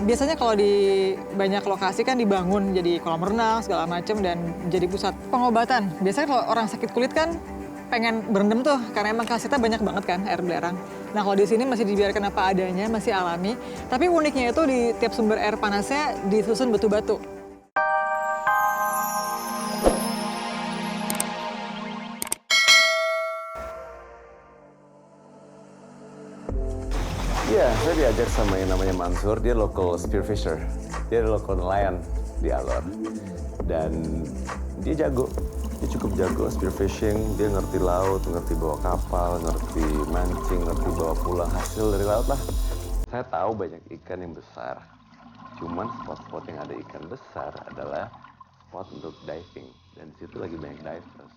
Biasanya kalau di banyak lokasi kan dibangun jadi kolam renang segala macam dan jadi pusat pengobatan. Biasanya kalau orang sakit kulit kan pengen berendam tuh karena emang khasiatnya banyak banget kan air belerang. Nah kalau di sini masih dibiarkan apa adanya, masih alami. Tapi uniknya itu di tiap sumber air panasnya disusun batu-batu. Iya, saya diajar sama yang namanya Mansur, dia local spearfisher. Dia local nelayan di Alor. Dan dia jago, dia cukup jago spearfishing, dia ngerti laut, ngerti bawa kapal, ngerti mancing, ngerti bawa pulang hasil dari laut lah. Saya tahu banyak ikan yang besar, cuman spot-spot yang ada ikan besar adalah spot untuk diving. Dan di situ lagi banyak divers.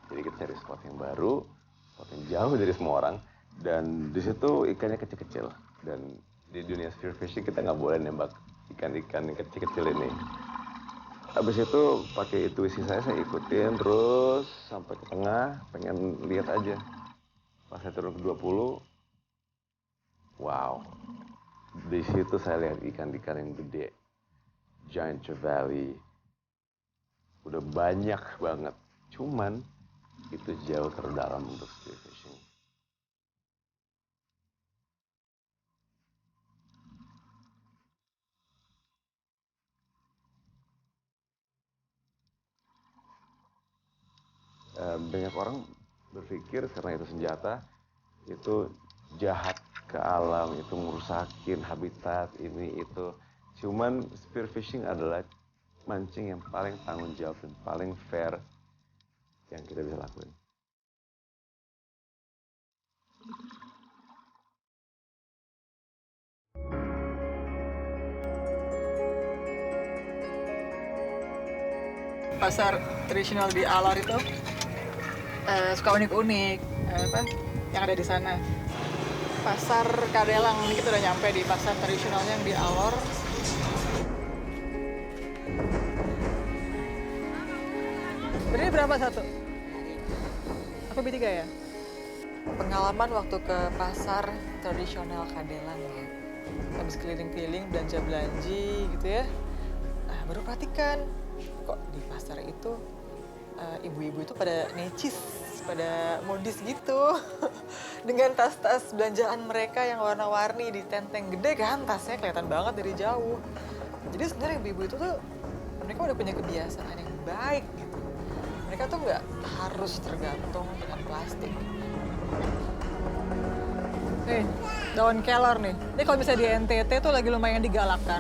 Jadi kita cari spot yang baru, spot yang jauh dari semua orang. Dan di situ ikannya kecil-kecil. Dan di dunia spearfishing kita nggak boleh nembak ikan-ikan yang kecil-kecil ini. Habis itu pakai intuisi saya ikutin terus sampai ke tengah, pengen lihat aja. Pas saya turun ke 20, wow. Di situ saya lihat ikan-ikan yang gede. Giant trevally. Udah banyak banget. Cuman itu jauh terdalam untuk spearfishing. Banyak orang berpikir karena itu senjata, itu jahat ke alam, itu merusakin habitat ini itu. Cuman spearfishing adalah mancing yang paling tanggung jawab dan paling fair yang kita bisa lakuin. Pasar tradisional di Alor itu suka unik-unik yang ada di sana. Pasar Kadelang, ini kita udah nyampe di pasar tradisionalnya yang di Alor. Ini berapa satu? Aku beli 3 ya? Pengalaman waktu ke pasar tradisional Kadelang ya. Habis keliling-keliling, belanja-belanji gitu ya. Nah, baru perhatikan, kok di pasar itu ibu-ibu itu pada necis, pada modis gitu. Dengan tas-tas belanjaan mereka yang warna-warni di tenteng gede kan, tasnya kelihatan banget dari jauh. Jadi sebenarnya ibu-ibu itu tuh mereka udah punya kebiasaan yang baik gitu. Mereka tuh nggak harus tergantung dengan plastik. Nih, daun kelor nih. Ini kalau misalnya di NTT tuh lagi lumayan digalakkan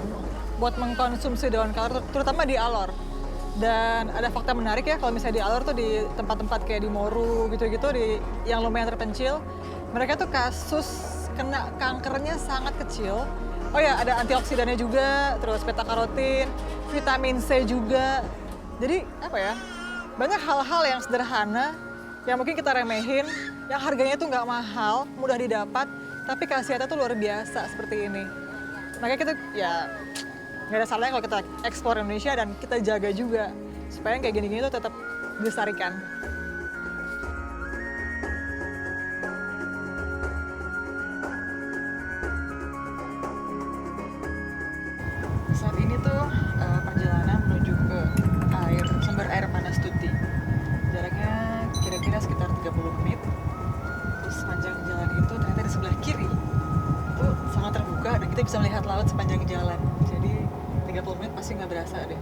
buat mengkonsumsi daun kelor, terutama di Alor. Dan ada fakta menarik ya, kalau misalnya di Alor tuh di tempat-tempat kayak di Moru gitu-gitu, yang lumayan terpencil, mereka tuh kasus kena kankernya sangat kecil. Oh ya, ada antioksidannya juga, terus beta-karotin, vitamin C juga. Jadi apa ya, banyak hal-hal yang sederhana yang mungkin kita remehin, yang harganya tuh nggak mahal, mudah didapat, tapi khasiatnya tuh luar biasa seperti ini. Makanya kita ya nggak ada salahnya kalau kita ekspor Indonesia dan kita jaga juga supaya yang kayak gini-gini tuh tetap dilestarikan. Saat ini tuh perjalanan menuju ke sumber air panas Tuti. Jaraknya kira-kira sekitar 30 menit. Terus sepanjang jalan itu ternyata di sebelah kiri itu sangat terbuka dan kita bisa melihat laut sepanjang jalan. Jadi 30 menit pasti nggak berasa deh.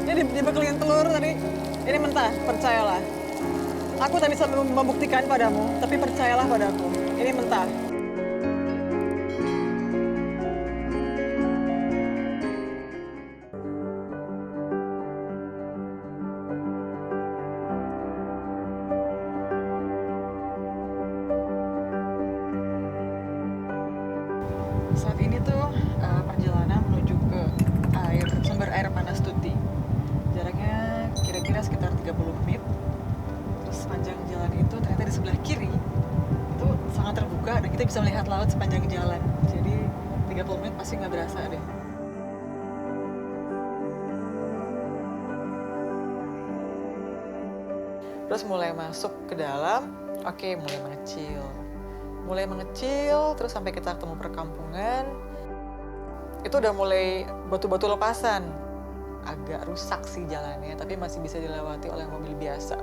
Ini dibekelin telur tadi, ini mentah, percayalah. Aku tak bisa membuktikan padamu, tapi percayalah padaku, ini mentah. Saat ini tuh perjalanan menuju ke sumber air panas Tuti. Jaraknya kira-kira sekitar 30 menit. Terus sepanjang jalan itu ternyata di sebelah kiri itu sangat terbuka dan kita bisa melihat laut sepanjang jalan. Jadi 30 menit pasti nggak berasa deh. Terus mulai masuk ke dalam, oke mulai mengecil. mulai mengecil, terus sampai kita ketemu perkampungan. Itu udah mulai batu-batu lepasan. Agak rusak sih jalannya, tapi masih bisa dilewati oleh mobil biasa.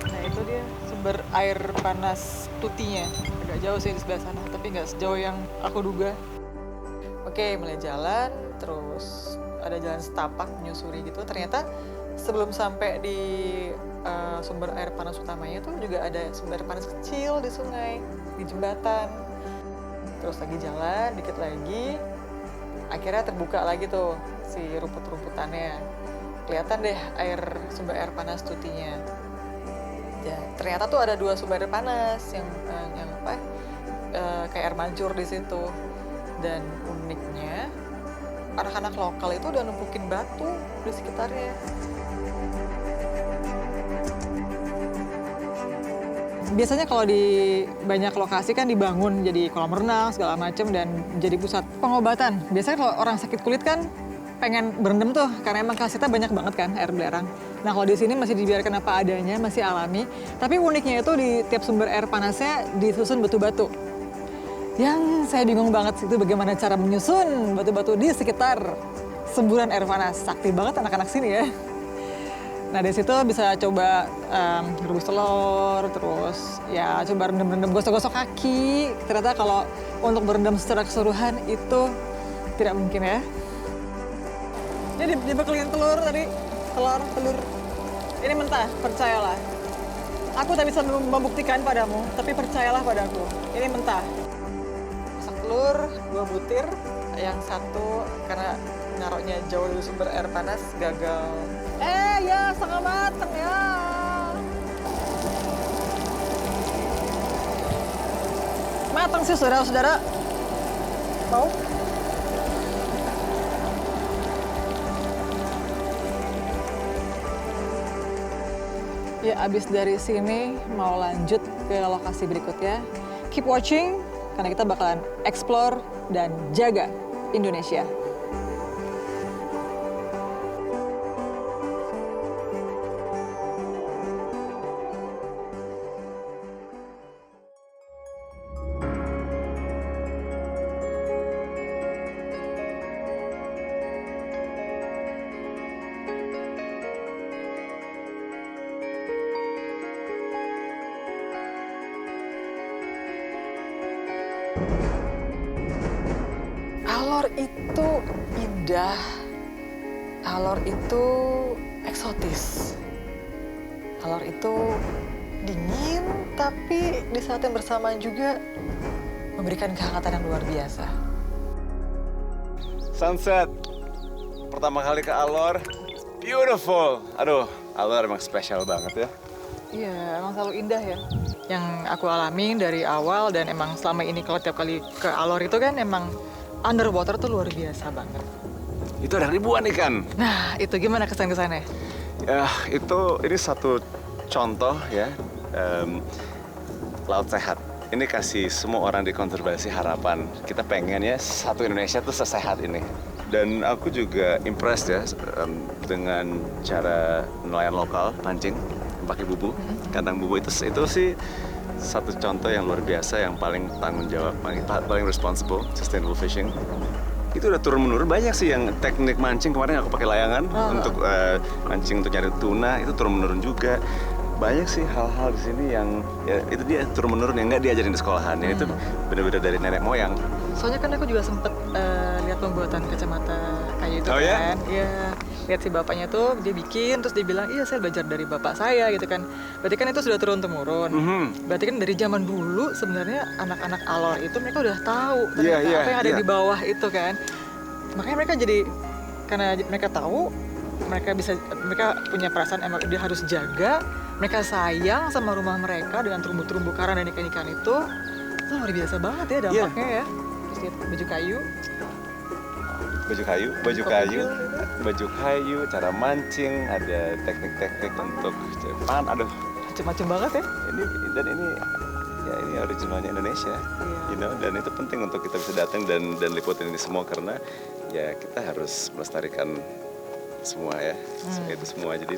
Nah itu dia sumber air panas Tutinya. Agak jauh sih di sebelah sana, tapi nggak sejauh yang aku duga. Oke, mulai jalan, terus ada jalan setapak menyusuri gitu. Ternyata sebelum sampai di sumber air panas utamanya tuh juga ada sumber air panas kecil di sungai, di jembatan. Terus lagi jalan, dikit lagi, akhirnya terbuka lagi tuh si rumput-rumputannya. Kelihatan deh sumber air panas Tutinya. Ya, ternyata tuh ada 2 sumber air panas yang kayak air mancur di situ. Dan uniknya, anak-anak lokal itu udah numpukin batu di sekitarnya. Biasanya kalau di banyak lokasi kan dibangun jadi kolam renang segala macam dan jadi pusat pengobatan. Biasanya kalau orang sakit kulit kan pengen berendam tuh karena emang khasiatnya banyak banget kan air belerang. Nah kalau di sini masih dibiarkan apa adanya, masih alami. Tapi uniknya itu di tiap sumber air panasnya disusun batu-batu. Yang saya bingung banget itu bagaimana cara menyusun batu-batu di sekitar semburan air panas. Sakti banget anak-anak sini ya. Nah dari situ bisa coba rebus telur, terus ya coba rendam-rendam, gosok-gosok kaki. Ternyata kalau untuk berendam secara keseluruhan itu tidak mungkin ya. Ini dibekelin telur tadi, telur. Ini mentah, percayalah. Aku tak bisa membuktikan padamu, tapi percayalah padaku. Ini mentah. Masak telur, 2 butir. Yang satu karena naruhnya jauh dari sumber air panas gagal. Ya setengah mateng ya. Mateng sih saudara-saudara. Mau? Ya abis dari sini mau lanjut ke lokasi berikutnya. Keep watching karena kita bakalan explore dan jaga Indonesia. Alor itu indah, Alor itu eksotis, Alor itu dingin, tapi di saat yang bersamaan juga memberikan kehangatan yang luar biasa. Sunset. Pertama kali ke Alor, beautiful. Aduh, Alor emang spesial banget ya. Iya, emang selalu indah ya. Yang aku alami dari awal dan emang selama ini kalau tiap kali ke Alor itu kan emang underwater tuh luar biasa banget. Itu ada ribuan ikan. Nah, itu gimana kesan-kesannya? Ya, ini satu contoh ya, laut sehat. Ini kasih semua orang di konservasi harapan. Kita pengennya satu Indonesia tuh sesehat ini. Dan aku juga impressed ya dengan cara nelayan lokal mancing pakai bubu, kandang bubu itu sih satu contoh yang luar biasa, yang paling tanggung jawab, paling responsible, sustainable fishing. Itu udah turun-menurun. Banyak sih yang teknik mancing, kemarin aku pakai layangan untuk mancing untuk nyari tuna, itu turun-menurun juga. Banyak sih hal-hal di sini yang ya itu dia turun-menurun yang nggak diajarin di sekolahan. Ya, itu benar-benar dari nenek moyang. Soalnya kan aku juga sempet lihat pembuatan kacamata kayu itu kan. Iya. Lihat si bapaknya tuh dia bikin, terus dia bilang, iya saya belajar dari bapak saya gitu kan. Berarti kan itu sudah turun-temurun. Berarti kan dari zaman dulu sebenarnya anak-anak Alor itu mereka udah tahu ternyata apa yang ada di bawah itu kan. Makanya mereka jadi, karena mereka tahu, mereka punya perasaan emang dia harus jaga. Mereka sayang sama rumah mereka dengan terumbu-terumbu karang dan ikan-ikan itu luar biasa banget ya dampaknya ya. Terus lihat baju kayu, cara mancing, ada teknik-teknik untuk Jepang, aduh, macam-macam banget ya. Ini originalnya Indonesia, dan itu penting untuk kita bisa datang dan liputin ini semua karena ya kita harus melestarikan semua ya, itu semua. Jadi